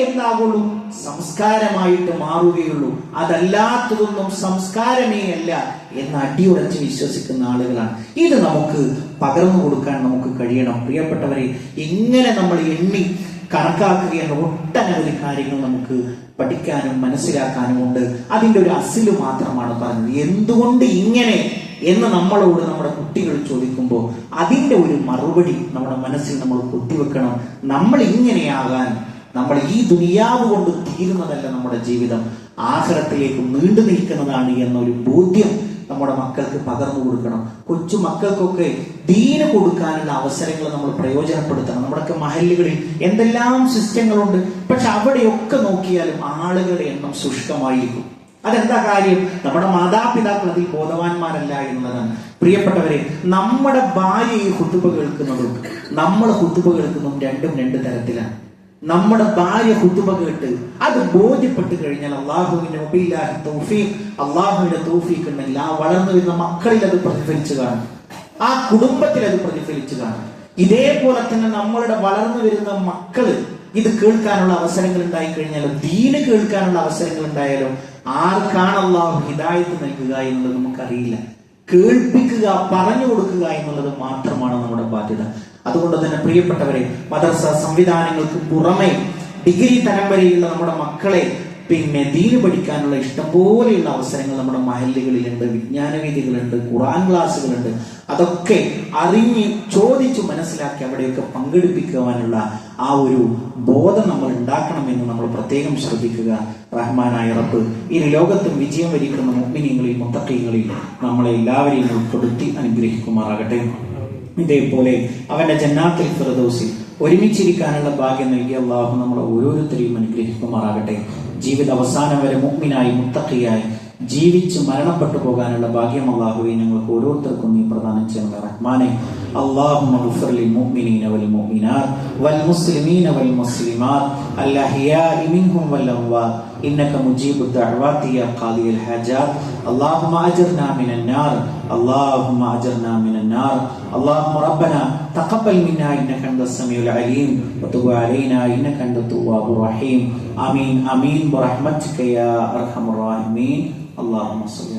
എന്താകുള്ളൂ? സംസ്കാരമായിട്ട് മാറുകയുള്ളൂ. അതല്ലാത്തതൊന്നും സംസ്കാരമേ അല്ല എന്ന് അടിയുറച്ച് വിശ്വസിക്കുന്ന ആളുകളാണ്. ഇത് നമുക്ക് പകർന്നു കൊടുക്കാൻ നമുക്ക് കഴിയണം. പ്രിയപ്പെട്ടവരെ, ഇങ്ങനെ നമ്മൾ എണ്ണി കണക്കാക്കുകയാണ്. ഒട്ടനവധി കാര്യങ്ങൾ നമുക്ക് പഠിക്കാനും മനസ്സിലാക്കാനും ഉണ്ട്. അതിന്റെ ഒരു അസില് മാത്രമാണ് പറഞ്ഞത്. എന്തുകൊണ്ട് ഇങ്ങനെ എന്ന് നമ്മളോട് നമ്മുടെ കുട്ടികൾ ചോദിക്കുമ്പോൾ അതിന്റെ ഒരു മറുപടി നമ്മുടെ മനസ്സിൽ നമ്മൾ കുത്തിവെക്കണം. നമ്മൾ ഇങ്ങനെയാകാൻ, നമ്മൾ ഈ ദുനിയാവ് കൊണ്ട് തീരുന്നതല്ല നമ്മുടെ ജീവിതം, ആഖിറത്തിലേക്ക് നീണ്ടു നിൽക്കുന്നതാണ് എന്നൊരു ബോധ്യം നമ്മുടെ മക്കൾക്ക് പകർന്നു കൊടുക്കണം. കൊച്ചു മക്കൾക്കൊക്കെ ദീന് കൊടുക്കാനുള്ള അവസരങ്ങൾ നമ്മൾ പ്രയോജനപ്പെടുത്തണം. നമ്മുടെയൊക്കെ മഹല്ലുകളിൽ എന്തെല്ലാം സിസ്റ്റങ്ങളുണ്ട്, പക്ഷെ അവിടെയൊക്കെ നോക്കിയാലും ആളുകളുടെ എണ്ണം ശുഷ്കമായിരിക്കും. അതെന്താ കാര്യം? നമ്മുടെ മാതാപിതാക്കൾ അതിൽ ബോധവാന്മാരല്ല എന്നുള്ളതാണ്. പ്രിയപ്പെട്ടവരെ, നമ്മുടെ ഭാര്യ ഈ ഖുതുബ കേൾക്കുന്നതും നമ്മൾ ഖുതുബ കേൾക്കുന്നതും രണ്ടും രണ്ട് തരത്തിലാണ്. നമ്മുടെ ഭാര്യ ഖുതുബ കേട്ട് അത് ബോധ്യപ്പെട്ട് കഴിഞ്ഞാൽ അള്ളാഹുവിന്റെ തൗഫീഖ് ഉണ്ടെങ്കിൽ ആ വളർന്നു വരുന്ന മക്കളിൽ അത് പ്രതിഫലിച്ചു കാണും, ആ കുടുംബത്തിൽ അത് പ്രതിഫലിച്ചു കാണും. ഇതേപോലെ തന്നെ നമ്മളുടെ വളർന്നു വരുന്ന മക്കള് ഇത് കേൾക്കാനുള്ള അവസരങ്ങൾ ഉണ്ടായി കഴിഞ്ഞാലും ദീന് കേൾക്കാനുള്ള അവസരങ്ങൾ ഉണ്ടായാലും ആർക്കാണ് അള്ളാഹു ഹിദായത്ത് നൽകുക എന്നുള്ളത് നമുക്കറിയില്ല. കേൾപ്പിക്കുക, പറഞ്ഞു കൊടുക്കുക എന്നുള്ളത് മാത്രമാണ് നമ്മുടെ ബാധ്യത. അതുകൊണ്ട് തന്നെ പ്രിയപ്പെട്ടവരെ, മദ്രസ സംവിധാനങ്ങൾക്ക് പുറമെ ഡിഗ്രി തലം വരെയുള്ള നമ്മുടെ മക്കളെ ദീന് പഠിക്കാനുള്ള ഇഷ്ടംപോലെയുള്ള അവസരങ്ങൾ നമ്മുടെ മഹല്ലുകളിലുണ്ട്, വിജ്ഞാനവേദികളുണ്ട്, ഖുർആൻ ക്ലാസ്സുകളുണ്ട്. അതൊക്കെ അറിഞ്ഞ് ചോദിച്ചു മനസ്സിലാക്കി അവിടെയൊക്കെ പങ്കെടുപ്പിക്കുവാനുള്ള ആ ഒരു ബോധം നമ്മൾ ഉണ്ടാക്കണമെന്ന് നമ്മൾ പ്രത്യേകം ശ്രദ്ധിക്കുക. റഹ്മാനായ റബ്ബ് ഈ ലോകത്തും വിജയം വരിക്കുന്ന മുഅ്മിനീങ്ങളിൽ മുത്തഖീങ്ങളിൽ നമ്മളെ എല്ലാവരെയും ഉൾപ്പെടുത്തി അനുഗ്രഹിക്കുമാറാകട്ടെ. ഇതേപോലെ അവന്റെ ജന്നാത്തുൽ ഫിർദൗസിൽ ഒരുമിച്ചിരിക്കാനുള്ള ഭാഗ്യം നൽകിയ അല്ലാഹു നമ്മളെ ഓരോരുത്തരെയും അനുഗ്രഹിക്കുമാറാകട്ടെ. ജീവിത അവസാനം വരെ മുഅ്മിനായി മുത്തഖിയായി ജീവിച്ച് മരണപ്പെട്ടു പോകാനുള്ള ഭാഗ്യം അല്ലാഹുവേ ഞങ്ങൾക്ക് ഓരോരുത്തർക്കും നീ പ്രദാനം ചെയ്യണമേ റഹ്മാനെ. അല്ലാഹുമ്മ ഗ്ഫിർ ലിൽ മുഅ്മിനീന വൽ മുഅ്മിനാത്ത് വൽ മുസ്ലിമീന വൽ മുസ്ലിമാത്ത് അൽ അഹ്യാഇ മിൻഹും വൽ അംവാത്ത് ഇന്നക മുജീബു ദഅവാതി യാ ഖാദിയൽ ഹാജാത്ത്. അല്ലാഹുമ്മ അജിർനാ മിനൻ നാർ اللهم أجرنا من النار. اللهم ربنا تقبل منا إنك أنت السميع العليم وتب علينا إنك أنت التواب الرحيم. آمين آمين برحمتك يا أرحم الراحمين. اللهم صل